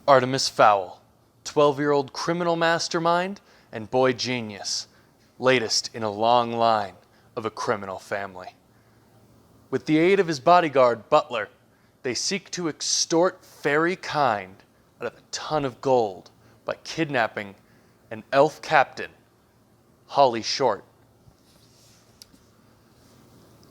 Artemis Fowl, 12-year-old criminal mastermind and boy genius, latest in a long line of a criminal family. With the aid of his bodyguard, Butler, they seek to extort fairy kind out of a ton of gold by kidnapping an elf captain, Holly Short.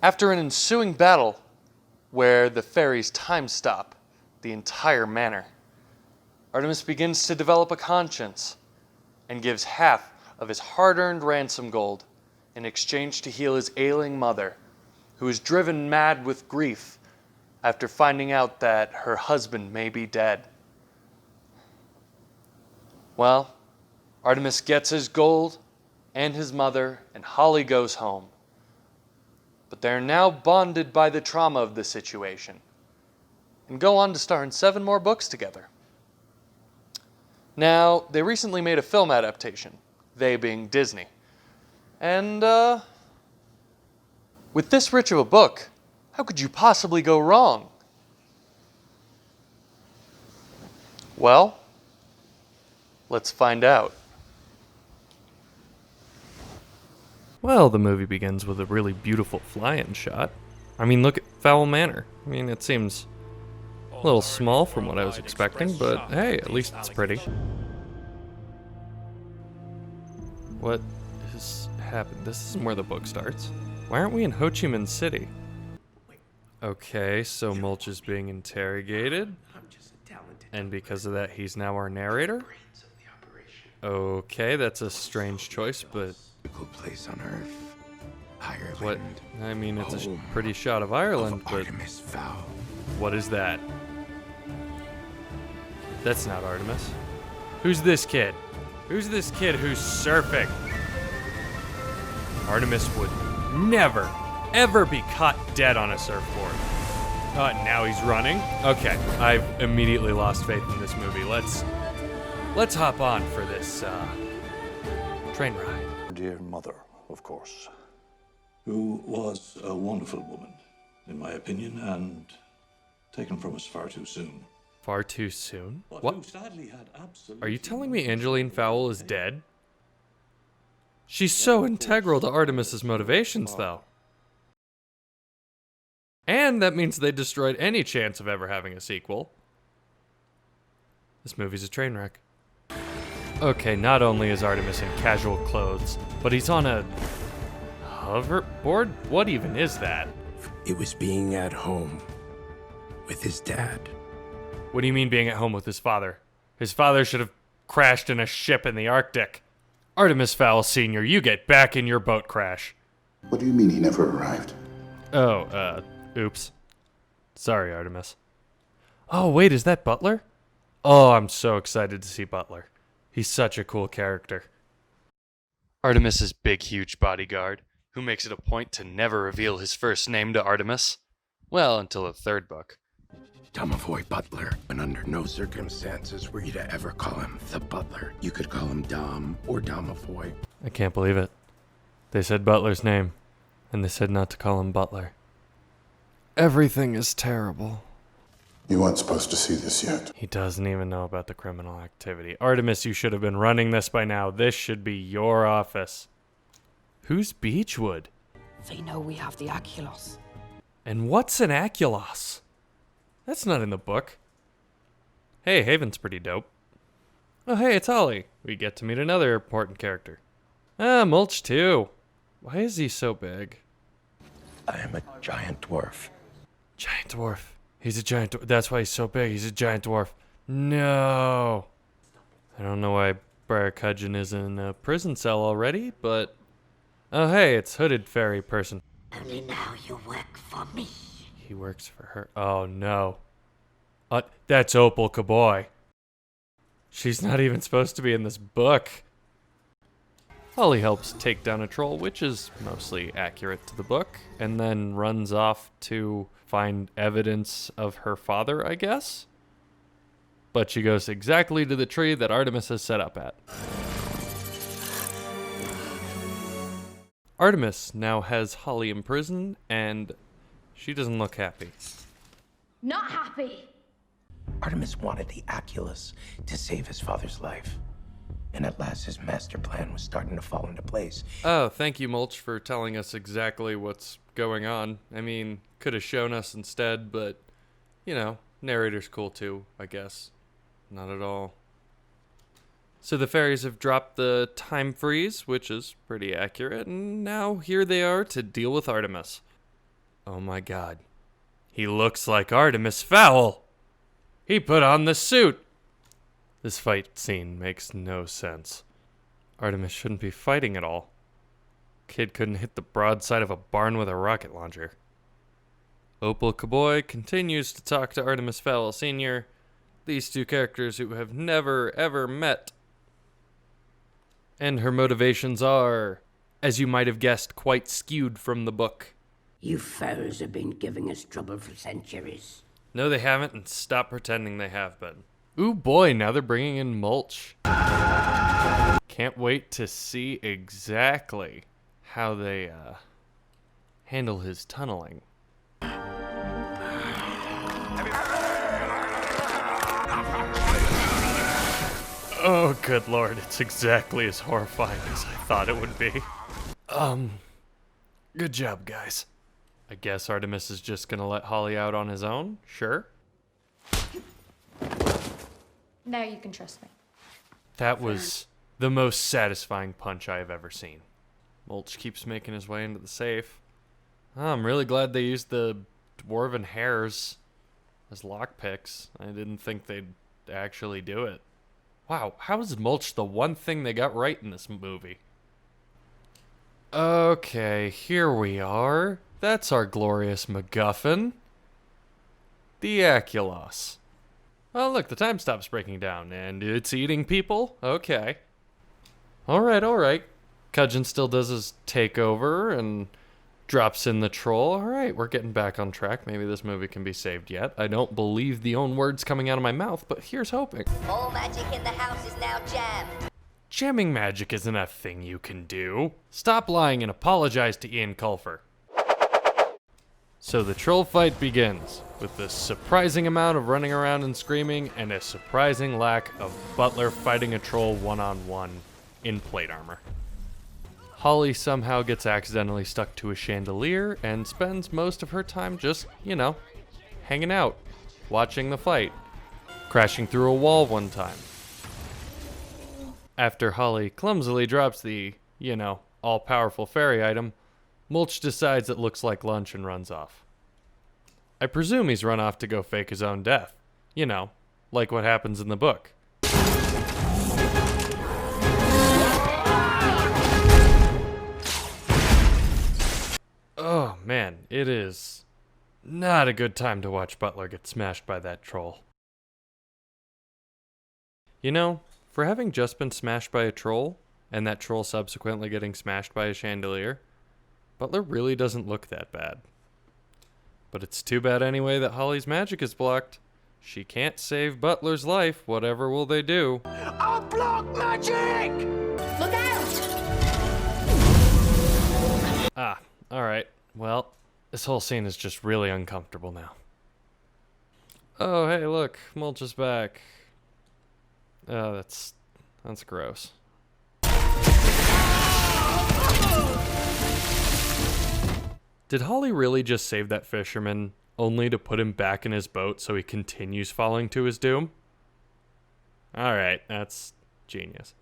After an ensuing battle where the fairies time stop the entire manor, Artemis begins to develop a conscience and gives half of his hard-earned ransom gold in exchange to heal his ailing mother, who is driven mad with grief after finding out that her husband may be dead. Well, Artemis gets his gold and his mother, and Holly goes home. But they're now bonded by the trauma of the situation and go on to star in 7 more books together. Now, they recently made a film adaptation, they being Disney. And, with this rich of a book, how could you possibly go wrong? Well, let's find out. Well, the movie begins with a really beautiful fly-in shot. I mean, look at Fowl Manor. I mean, it seems a little small from what I was expecting, but hey, at least it's pretty. What has happened? This isn't where the book starts. Why aren't we in Ho Chi Minh City? Okay, so Mulch is being interrogated, and because of that, he's now our narrator? Okay, that's a strange choice, but... place on Earth, Ireland. What? I mean, it's a pretty shot of Ireland, but... Artemis Fowl. What is that? That's not Artemis. Who's this kid? Who's this kid who's surfing? Artemis would never, ever be caught dead on a surfboard. Now he's running? Okay, I've immediately lost faith in this movie. Let's hop on for this, train ride. Dear mother, of course, who was a wonderful woman, in my opinion, and taken from us far too soon. Far too soon? But What? who sadly had absolutely Are you telling me Angeline Fowl is dead? She's so integral to Artemis's motivations, though. And that means they destroyed any chance of ever having a sequel. This movie's a train wreck. Okay, not only is Artemis in casual clothes, but he's on a hoverboard? What even is that? It was being at home with his dad. What do you mean being at home with his father? His father should have crashed in a ship in the Arctic. Artemis Fowl Sr., you get back in your boat crash. What do you mean he never arrived? Oh, oops. Sorry, Artemis. Oh, wait, is that Butler? Oh, I'm so excited to see Butler. He's such a cool character. Artemis's big, huge bodyguard, who makes it a point to never reveal his first name to Artemis. Well, until the 3rd book. Domovoy Butler, and under no circumstances were you to ever call him the Butler. You could call him Dom or Domovoy. I can't believe it. They said Butler's name, and they said not to call him Butler. Everything is terrible. You weren't supposed to see this yet. He doesn't even know about the criminal activity. Artemis, you should have been running this by now. This should be your office. Who's Beechwood? They know we have the Aculos. And what's an Aculos? That's not in the book. Hey, Haven's pretty dope. Oh, hey, it's Holly. We get to meet another important character. Mulch too. Why is he so big? I am a giant dwarf. Giant dwarf. He's a giant dwarf. That's why he's so big. He's a giant dwarf. No. I don't know why Briar Cudgeon is in a prison cell already, but... Oh, hey, it's Hooded Fairy Person. Only now you work for me. He works for her. Oh, no. That's Opal Kaboy. She's not even supposed to be in this book. Holly helps take down a troll, which is mostly accurate to the book, and then runs off to find evidence of her father, I guess? But she goes exactly to the tree that Artemis has set up at. Artemis now has Holly imprisoned, and she doesn't look happy. Not happy. Artemis wanted the Aculus to save his father's life. And at last his master plan was starting to fall into place. Oh, thank you, Mulch, for telling us exactly what's going on. I mean, could have shown us instead, but, you know, narrator's cool too, I guess. Not at all. So the fairies have dropped the time freeze, which is pretty accurate, and now here they are to deal with Artemis. Oh my god. He looks like Artemis Fowl! He put on the suit! This fight scene makes no sense. Artemis shouldn't be fighting at all. Kid couldn't hit the broadside of a barn with a rocket launcher. Opal Cowboy continues to talk to Artemis Fowl Sr., these two characters who have never ever met. And her motivations are, as you might have guessed, quite skewed from the book. You fowls have been giving us trouble for centuries. No, they haven't, and stop pretending they have been. Ooh boy, now they're bringing in Mulch. Can't wait to see exactly how they handle his tunneling. Oh, good lord, it's exactly as horrifying as I thought it would be. Good job, guys. I guess Artemis is just gonna let Holly out on his own? Sure. Now you can trust me. That was the most satisfying punch I have ever seen. Mulch keeps making his way into the safe. Oh, I'm really glad they used the dwarven hairs as lockpicks. I didn't think they'd actually do it. Wow, how is Mulch the one thing they got right in this movie? Okay, here we are. That's our glorious MacGuffin. The Aculos. Oh, look, the time stops breaking down, and it's eating people? Okay. Alright. Cudgeon still does his takeover and drops in the troll. Alright, we're getting back on track. Maybe this movie can be saved yet. I don't believe the own words coming out of my mouth, but here's hoping. All magic in the house is now jammed. Jamming magic isn't a thing you can do. Stop lying and apologize to Ian Culfer. So the troll fight begins, with a surprising amount of running around and screaming, and a surprising lack of Butler fighting a troll one-on-one in plate armor. Holly somehow gets accidentally stuck to a chandelier and spends most of her time just, hanging out, watching the fight, crashing through a wall one time. After Holly clumsily drops the, all-powerful fairy item, Mulch decides it looks like lunch and runs off. I presume he's run off to go fake his own death. Like what happens in the book. Oh man, it is not a good time to watch Butler get smashed by that troll. For having just been smashed by a troll, and that troll subsequently getting smashed by a chandelier, Butler really doesn't look that bad. But it's too bad anyway that Holly's magic is blocked. She can't save Butler's life, whatever will they do. I'll block magic! Look out! Ah, alright. Well, this whole scene is just really uncomfortable now. Oh, hey, look, Mulch is back. Oh, that's gross. Did Holly really just save that fisherman, only to put him back in his boat so he continues falling to his doom? Alright, that's genius.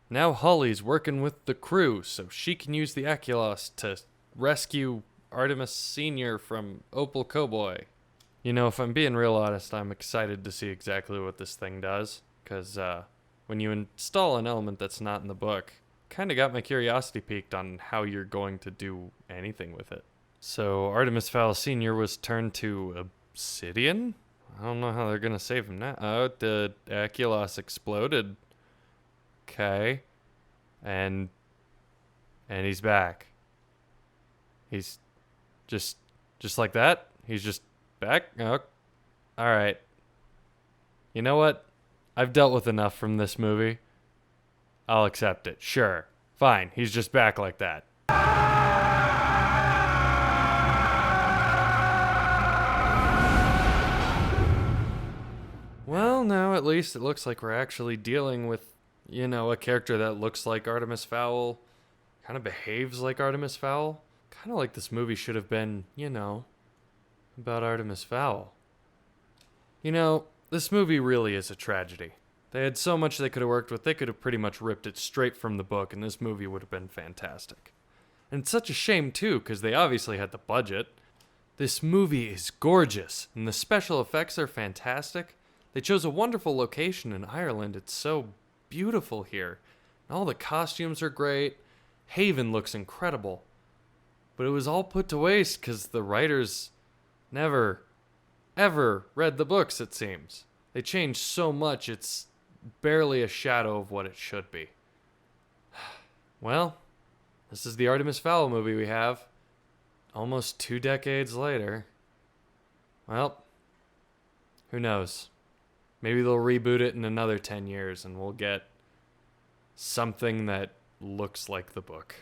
Now Holly's working with the crew so she can use the Aculos to rescue Artemis Sr. from Opal Cowboy. If I'm being real honest, I'm excited to see exactly what this thing does, because when you install an element that's not in the book, kind of got my curiosity piqued on how you're going to do anything with it. So Artemis Fowl Sr. was turned to obsidian? I don't know how they're going to save him now. Oh, the Aculos exploded. Okay. And he's back. He's just like that? He's just back? Oh. Alright. You know what? I've dealt with enough from this movie. I'll accept it. Sure. Fine. He's just back like that. least, it looks like we're actually dealing with, a character that looks like Artemis Fowl, kind of behaves like Artemis Fowl. Kind of like this movie should have been, about Artemis Fowl. This movie really is a tragedy. They had so much they could have worked with, they could have pretty much ripped it straight from the book, and this movie would have been fantastic. And it's such a shame, too, because they obviously had the budget. This movie is gorgeous, and the special effects are fantastic. They chose a wonderful location in Ireland. It's so beautiful here. And all the costumes are great. Haven looks incredible. But it was all put to waste because the writers never, ever read the books, it seems. They changed so much, it's barely a shadow of what it should be. Well, this is the Artemis Fowl movie we have. Almost 2 decades later. Well, who knows? Maybe they'll reboot it in another 10 years and we'll get something that looks like the book.